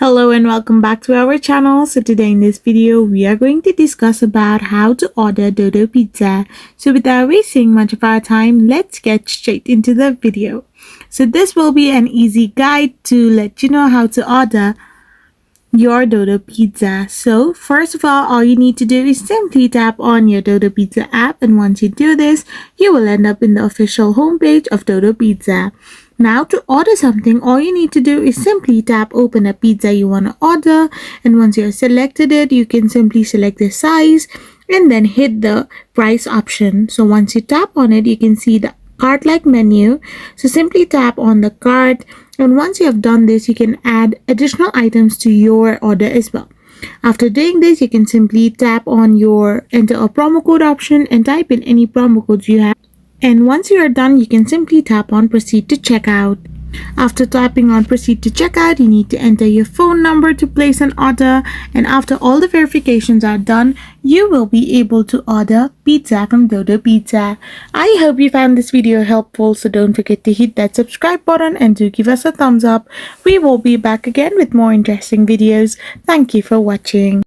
Hello and welcome back to our channel. So today in this video, we are going to discuss about how to order Dodo Pizza. So without wasting much of our time, let's get straight into the video. So this will be an easy guide to let you know how to order your Dodo Pizza. So first of all you need to do is simply tap on your Dodo Pizza app, and once you do this, you will end up in the official homepage of Dodo Pizza. Now to order something, all you need to do is simply tap open a pizza you want to order, and once you have selected it, you can simply select the size and then hit the price option. So once you tap on it, you can see the cart like menu. So simply tap on the cart, and once you have done this, you can add additional items to your order as well. After doing this, you can simply tap on your enter a promo code option and type in any promo codes you have. And once you are done, you can simply tap on proceed to checkout. After tapping on proceed to checkout, you need to enter your phone number to place an order, and after all the verifications are done, you will be able to order pizza from Dodo Pizza. I hope you found this video helpful, so don't forget to hit that subscribe button and do give us a thumbs up. We will be back again with more interesting videos. Thank you for watching.